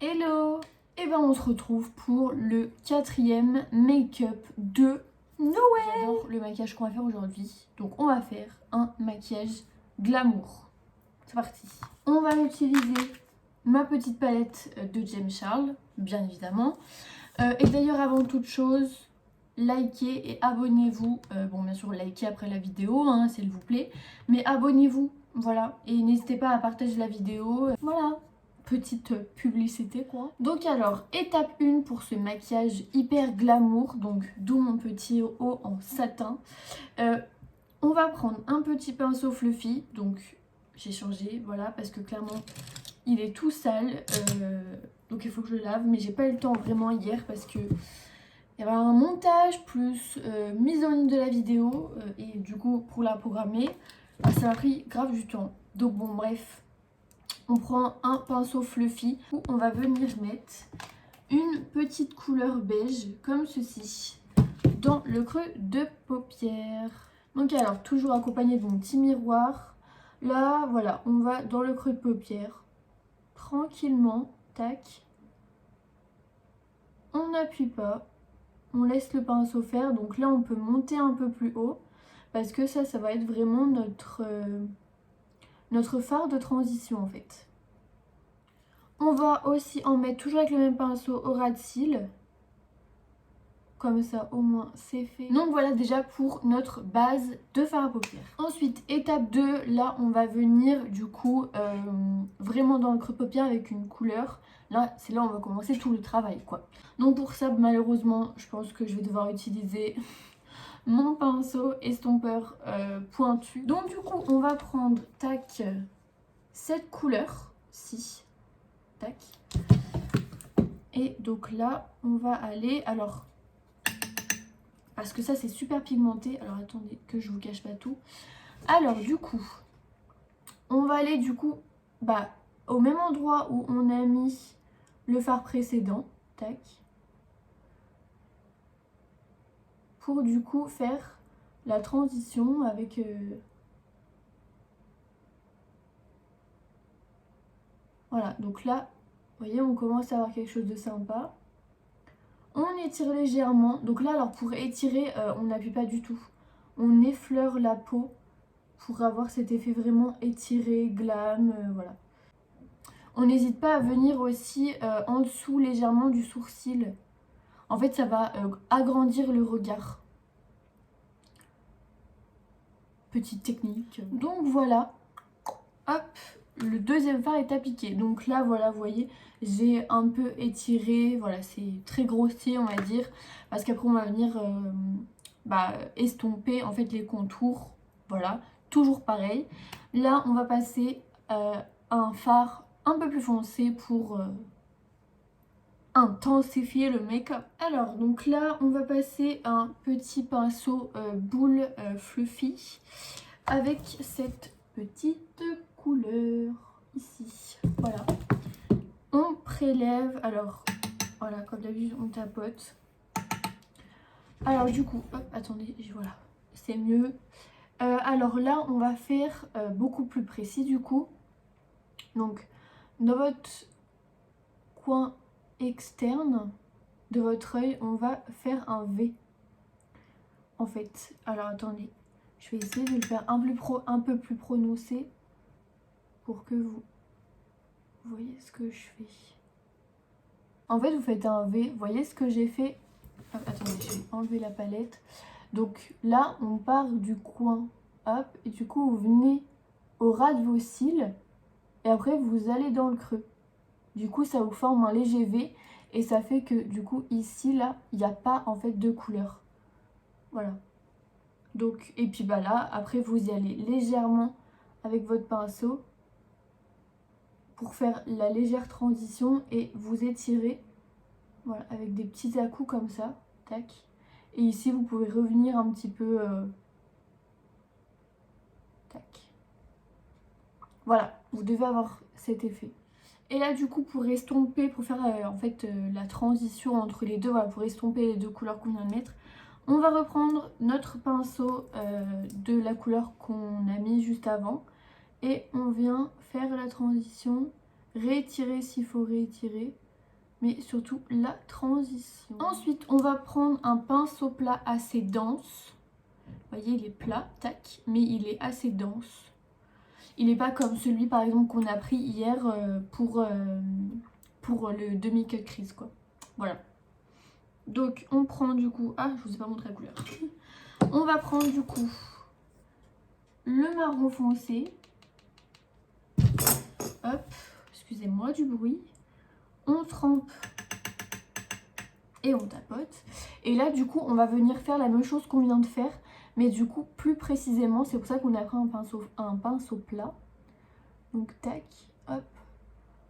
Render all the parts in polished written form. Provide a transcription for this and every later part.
Hello! Et ben on se retrouve pour le 4e make-up de Noël. J'adore le maquillage qu'on va faire aujourd'hui. Donc on va faire un maquillage glamour. C'est parti. On va utiliser ma petite palette de James Charles, bien évidemment. Et d'ailleurs avant toute chose, likez et abonnez-vous. Bon bien sûr likez après la vidéo, hein, s'il vous plaît. Mais abonnez-vous, voilà. Et n'hésitez pas à partager la vidéo. Voilà. Petite publicité quoi. Donc alors, étape 1 pour ce maquillage hyper glamour, donc d'où mon petit haut en satin. On va prendre un petit pinceau fluffy, donc j'ai changé, voilà, parce que clairement il est tout sale, donc il faut que je le lave, mais j'ai pas eu le temps vraiment hier parce que il y avait un montage plus mise en ligne de la vidéo, et du coup pour la programmer, ça a pris grave du temps. Donc bon bref. On prend un pinceau fluffy où on va venir mettre une petite couleur beige comme ceci dans le creux de paupière. Donc alors toujours accompagné de mon petit miroir. Là voilà, on va dans le creux de paupière tranquillement, tac. On n'appuie pas, on laisse le pinceau faire. Donc là on peut monter un peu plus haut parce que ça va être vraiment notre fard de transition en fait. On va aussi en mettre toujours avec le même pinceau au ras de cils. Comme ça au moins c'est fait. Donc voilà déjà pour notre base de fard à paupières. Ensuite étape 2, là on va venir du coup vraiment dans le creux de paupière avec une couleur. Là c'est là où on va commencer tout le travail quoi. Donc pour ça malheureusement je pense que je vais devoir utiliser mon pinceau estompeur pointu. Donc du coup on va prendre tac cette couleur-ci. Tac. Et donc là on va aller, alors parce que ça c'est super pigmenté, alors attendez que je vous cache pas tout. Alors du coup on va aller du coup au même endroit où on a mis le fard précédent, tac, pour du coup faire la transition avec voilà. Donc là vous voyez on commence à avoir quelque chose de sympa. On étire légèrement. Donc là, alors pour étirer, on n'appuie pas du tout. On effleure la peau pour avoir cet effet vraiment étiré, glam, voilà. On n'hésite pas à venir aussi en dessous légèrement du sourcil. En fait, ça va agrandir le regard. Petite technique. Donc voilà. Hop, le deuxième fard est appliqué. Donc là, voilà, vous voyez, j'ai un peu étiré. Voilà, c'est très grossier, on va dire. Parce qu'après, on va venir estomper, en fait, les contours. Voilà, toujours pareil. Là, on va passer un fard un peu plus foncé pour intensifier le make-up. Alors, donc là, on va passer un petit pinceau boule fluffy avec cette petite couleur ici, voilà. On prélève, alors voilà, comme d'habitude on tapote. Alors du coup, hop, attendez, voilà, c'est mieux. Alors là on va faire beaucoup plus précis du coup. Donc dans votre coin externe de votre œil, on va faire un V en fait. Alors attendez, je vais essayer de le faire un peu plus prononcé pour que vous voyez ce que je fais. En fait, vous faites un V. Vous voyez ce que j'ai fait? Attendez, je vais enlever la palette. Donc là, on part du coin. Hop. Et du coup, vous venez au ras de vos cils. Et après, vous allez dans le creux. Du coup, ça vous forme un léger V. Et ça fait que, du coup, ici, là, il n'y a pas, en fait, de couleur. Voilà. Donc, et puis, là, après, vous y allez légèrement avec votre pinceau pour faire la légère transition et vous étirez, voilà, avec des petits à-coups comme ça, tac. Et ici vous pouvez revenir un petit peu, tac. Voilà, vous devez avoir cet effet. Et là du coup pour estomper, pour faire en fait la transition entre les deux, voilà, pour estomper les deux couleurs qu'on vient de mettre, on va reprendre notre pinceau de la couleur qu'on a mis juste avant et on vient faire la transition, réétirer s'il faut réétirer. mais surtout la transition. Ensuite, on va prendre un pinceau plat assez dense. Vous voyez, il est plat, tac, mais il est assez dense. Il n'est pas comme celui par exemple qu'on a pris hier pour le demi-cut crease quoi. Voilà. Donc on prend du coup... Ah, je vous ai pas montré la couleur. On va prendre du coup le marron foncé. Hop, excusez-moi du bruit. On trempe et on tapote. Et là du coup on va venir faire la même chose qu'on vient de faire. Mais du coup plus précisément, c'est pour ça qu'on a pris un pinceau plat. Donc tac, hop.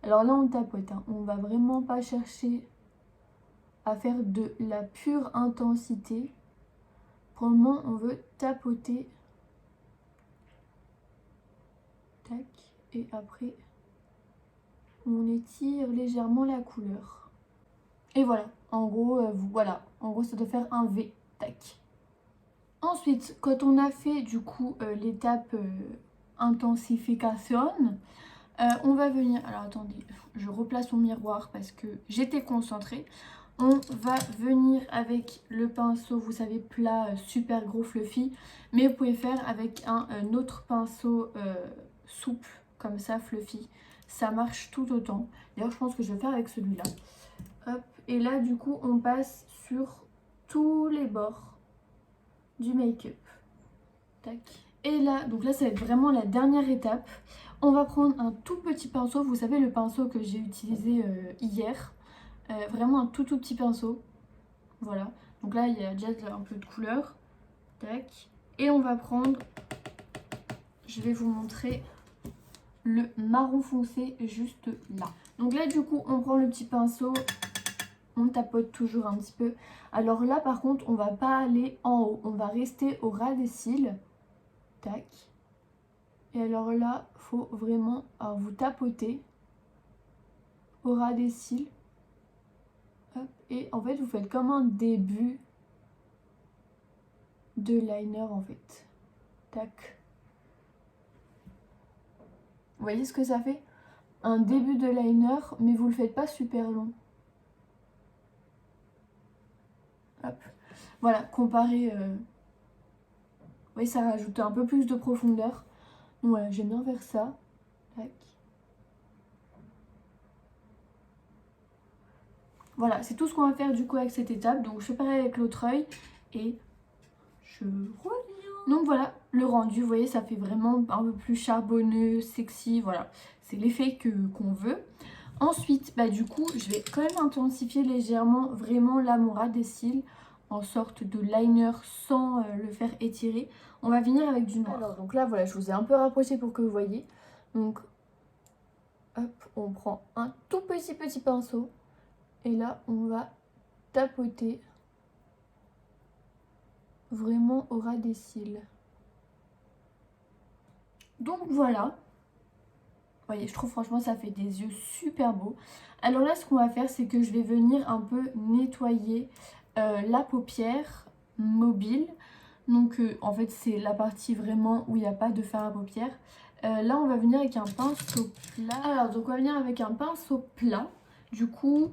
Alors là on tapote, hein. On va vraiment pas chercher à faire de la pure intensité. Pour le moment on veut tapoter. Tac, et après on étire légèrement la couleur. Et voilà, en gros, voilà, en gros ça doit faire un V, tac. Ensuite, quand on a fait du coup l'étape intensification, on va venir, alors attendez, je replace mon miroir parce que j'étais concentrée. On va venir avec le pinceau, vous savez, plat, super gros fluffy, mais vous pouvez faire avec un autre pinceau souple, comme ça, fluffy. Ça marche tout autant. D'ailleurs, je pense que je vais faire avec celui-là. Hop, et là, du coup, on passe sur tous les bords du make-up. Tac. Et là, donc là, ça va être vraiment la dernière étape. On va prendre un tout petit pinceau. Vous savez, le pinceau que j'ai utilisé hier. Vraiment un tout petit pinceau. Voilà. Donc là, il y a déjà un peu de couleur. Tac. Et on va prendre... Je vais vous montrer le marron foncé juste là. Donc là, du coup, on prend le petit pinceau. On tapote toujours un petit peu. Alors là, par contre, on va pas aller en haut. On va rester au ras des cils. Tac. Et alors là, faut vraiment vous tapoter au ras des cils. Hop. Et en fait, vous faites comme un début de liner en fait. Tac. Vous voyez ce que ça fait? Un début de liner, mais vous le faites pas super long. Hop. Voilà, comparé... Oui, ça rajoute un peu plus de profondeur. Donc voilà, j'aime bien faire ça. Tac. Voilà, c'est tout ce qu'on va faire du coup avec cette étape. Donc je fais pareil avec l'autre œil et je reviens. Donc voilà, le rendu, vous voyez, ça fait vraiment un peu plus charbonneux, sexy, voilà. C'est l'effet qu'on veut. Ensuite, bah du coup, je vais quand même intensifier légèrement vraiment là mon ras des cils en sorte de liner sans le faire étirer. On va venir avec du noir. Alors donc là, voilà, je vous ai un peu rapproché pour que vous voyez. Donc, hop, on prend un tout petit pinceau. Et là, on va tapoter vraiment au ras des cils. Donc voilà. Vous voyez, je trouve franchement ça fait des yeux super beaux. Alors là, ce qu'on va faire, c'est que je vais venir un peu nettoyer la paupière mobile. Donc en fait, c'est la partie vraiment où il n'y a pas de fard à paupières. Là, on va venir avec un pinceau plat. Alors, donc on va venir avec un pinceau plat. Du coup,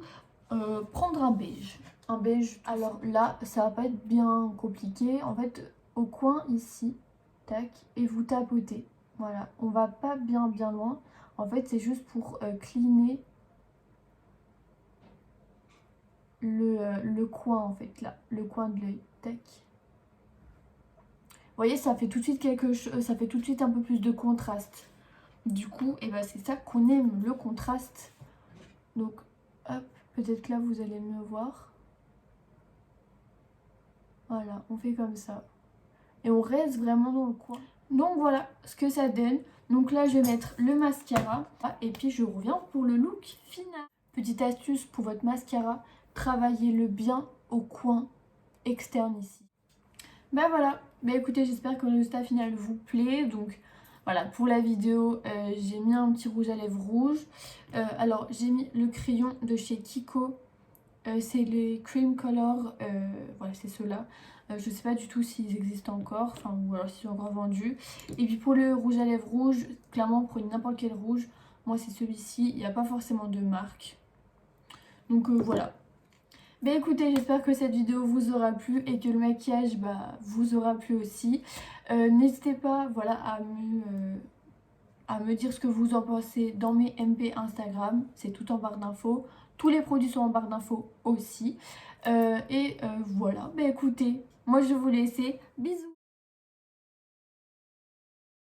prendre un beige. Un beige. Alors là, ça va pas être bien compliqué. En fait, au coin ici, tac, et vous tapotez. Voilà, on va pas bien loin. En fait, c'est juste pour cleaner le coin, en fait, là. Le coin de l'œil. Tac. Vous voyez, ça fait tout de suite quelque chose, ça fait tout de suite un peu plus de contraste. Du coup, et ben c'est ça qu'on aime, le contraste. Donc, hop, peut-être que là, vous allez mieux voir. Voilà, on fait comme ça. Et on reste vraiment dans le coin. Donc voilà ce que ça donne. Donc là, je vais mettre le mascara. Et puis, je reviens pour le look final. Petite astuce pour votre mascara. Travaillez-le bien au coin externe ici. Ben voilà. Ben écoutez, j'espère que le résultat final vous plaît. Donc voilà, pour la vidéo, j'ai mis un petit rouge à lèvres rouge. Alors, j'ai mis le crayon de chez Kiko. C'est les Cream Color. Voilà, c'est ceux-là. Je sais pas du tout s'ils existent encore, enfin, ou alors s'ils sont encore vendus. Et puis pour le rouge à lèvres rouge, clairement prenez n'importe quel rouge. Moi c'est celui-ci, il n'y a pas forcément de marque. Donc voilà. Ben écoutez, j'espère que cette vidéo vous aura plu et que le maquillage vous aura plu aussi. N'hésitez pas voilà, à me dire ce que vous en pensez dans mes MP Instagram. C'est tout en barre d'infos. Tous les produits sont en barre d'infos aussi. Voilà, ben écoutez, moi je vais vous laisser. Bisous.